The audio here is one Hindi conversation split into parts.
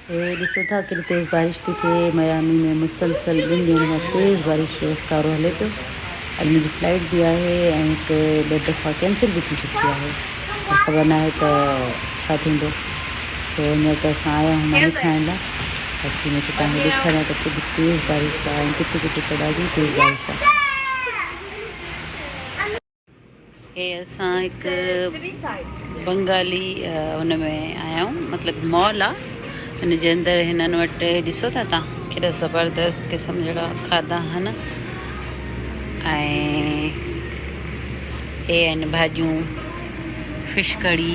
ये ॾिसो था केॾी तेज़ बारिश थी थिए मियामी में मुसलसल 2 ॾींहंनि खां तेज़ बारिश जो रस्तारो हले पियो। अॼु मुंहिंजी फ्लाइट बि आहे ऐं हिकु ॿ दफ़ा कैंसिल बि थी चुकी आहे। त ख़बर न आहे त छा थींदो। तो हींअर त असां आया आहियूं मानी खाइण लाइ। बाक़ी मूंखे तव्हांखे ॾेखारियां त केॾी तेज़ बारिश आहे ऐं किथे किथे त ॾाढी तेज़ बारिश आहे। हे असां हिकु बंगाली हुन में आया आहियूं, मतिलबु मॉल आहे। हिन जे अंदरि हिननि वटि ॾिसो था तव्हां केॾा ज़बरदस्त क़िस्म जहिड़ा खाधा आहिनि ऐं हे आहिनि भाॼियूं, फिश कढ़ी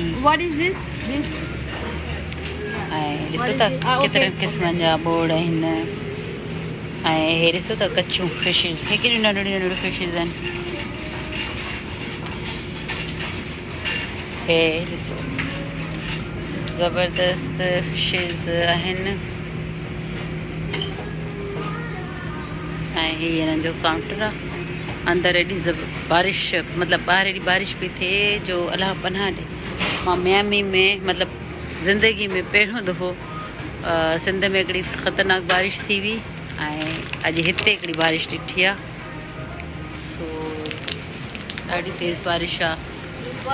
ऐं ॾिसो था केतिरनि क़िस्मनि जा बोर्ड आहिनि ऐं हे ॾिसो था कचियूं फिशिस, हे केॾियूं नंढियूं नंढियूं फिशिस आहिनि। हे ॾिसो ज़बरदस्त फिशिस आहिनि ऐं हीअ हिननि जो काउंटर आहे। अंदरि एॾी बारिश, मतिलबु ॿाहिरि एॾी बारिश पई थिए जो अलाह पनाह ॾे। मां मियामी में मतिलबु ज़िंदगी में पहिरियों दफ़ो सिंध में हिकिड़ी ख़तरनाक बारिश थी हुई ऐं अॼु हिते हिकिड़ी बारिश ॾिठी आहे। सो ॾाढी तेज़ बारिश आहे।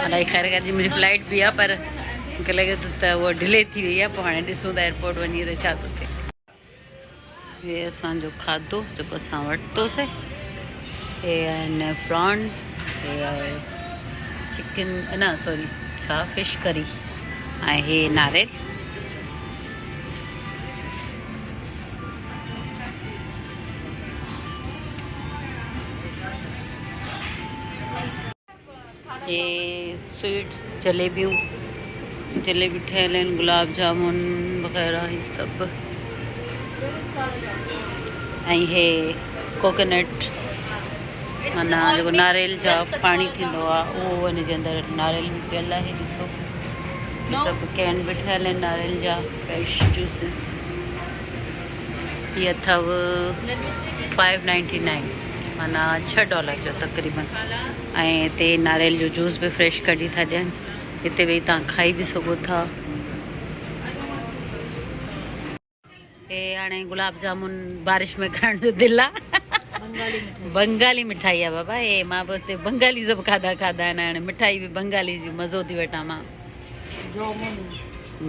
अलाए ख़ैर अॼु मुंहिंजी फ्लाइट बि आहे पर मूंखे लॻे थो त उहा डिले थी वई आहे। पोइ हाणे ॾिसूं था एयरपोर्ट वञी त छा थो थिए। हे असांजो खाधो जेको असां वरितोसीं, हे आहिनि प्रॉन्स, हे आहे चिकन न सॉरी छा फिश करी ऐं हे नारेल। हे स्वीट्स जलेबियूं ठहियल आहिनि, गुलाब जामुन वग़ैरह ही सभु ऐं हे कोकोनट माना जेको नारेल जा पाणी थींदो आहे उहो हिन जे अंदरि नारेल बि पियल आहे। ॾिसो हे सभु कैन बि ठहियल आहिनि नारेल जा फ्रेश जूसिस। इहे अथव $5.99 माना $6 जो तक़रीबन ऐं हिते नारेल जो जूस बि फ्रेश कढी था ॾियनि। हिते वेही तव्हां खाई बि सघो था। हे हाणे गुलाब जामुन बारिश में खाइण जो दिलि आहे। बंगाली मिठाई आहे बाबा। हे मां बि हिते बंगाली सभु खाधा आहिनि। हाणे मिठाई बि बंगाली जी मज़ो थी वठां मां।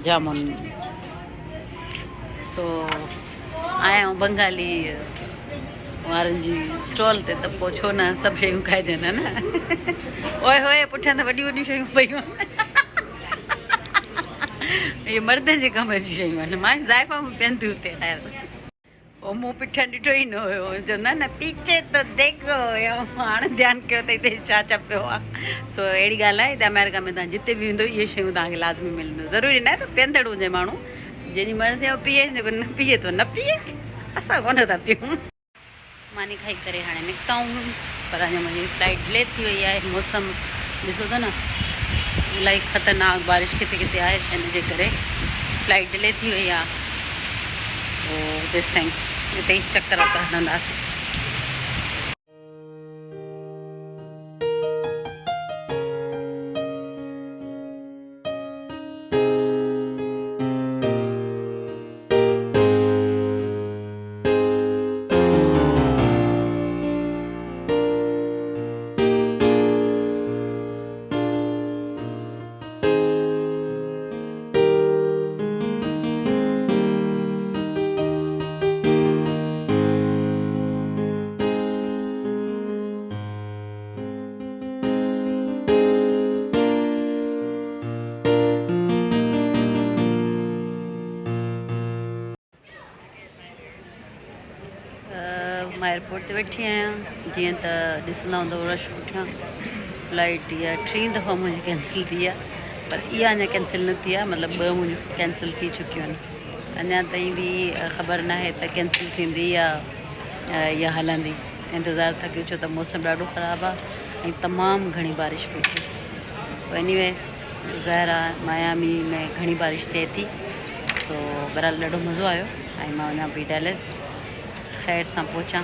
जामुन सो आया आहियूं बंगाली वारनि जी स्टॉल ते त पोइ छो न सभु शयूं खाइजनि न। ओए होए पुठियां त वॾियूं वॾियूं शयूं पयूं आहिनि। इहे मर्द जे कम जी शयूं आहिनि। मां ज़ाइफ़ा बि पीअनि थियूं हुते। ख़ैर पोइ मूं पुठियां ॾिठो ई न हुयो। चवंदा न पीछे त देखो हुयो। हाणे ध्यानु कयो त हिते छा छा पियो आहे। सो अहिड़ी ॻाल्हि आहे। हिते अमेरिका में तव्हां जिते बि वेंदो इहे शयूं तव्हांखे लाज़मी मिलंदियूं। ज़रूरी न आहे त पीअंदड़ हुजे माण्हू, जंहिंजी मर्ज़ी आहे पीए, जेको न पीए थो न पीए। असां कोन था पियूं। मानी खाई करे हाणे निकिता आहियूं पर अञा मुंहिंजी फ्लाइट डिले थी वई आहे। मौसम ॾिसो था न इलाही ख़तरनाक बारिश किथे किथे आहे, हिन जे करे फ्लाइट डिले थी वई आहे। पोइ तेसि ताईं हिते ई चकर वकर हणंदासीं। मां एयरपोर्ट ते वेठी आहियां। जीअं त ॾिसंदा हूंदव रश पुठियां। फ्लाइट इहा 3 दफ़ा मुंहिंजी कैंसिल थी आहे पर इहा अञा कैंसिल न थी आहे। मतिलबु 2 मुंहिंजी कैंसिल थी चुकियूं आहिनि। अञा ताईं बि ख़बर न आहे त कैंसिल थींदी या हलंदी। इंतज़ारु था कयूं छो त मौसम ॾाढो ख़राबु आहे ऐं तमामु घणी बारिश पई थिए। सो एनीवे ज़ाहिर आहे मियामी में घणी बारिश थिए थी। सो बहरहाल ॾाढो मज़ो आयो ऐं मां वञा पई डैलस ख़ैर सां पहुचां।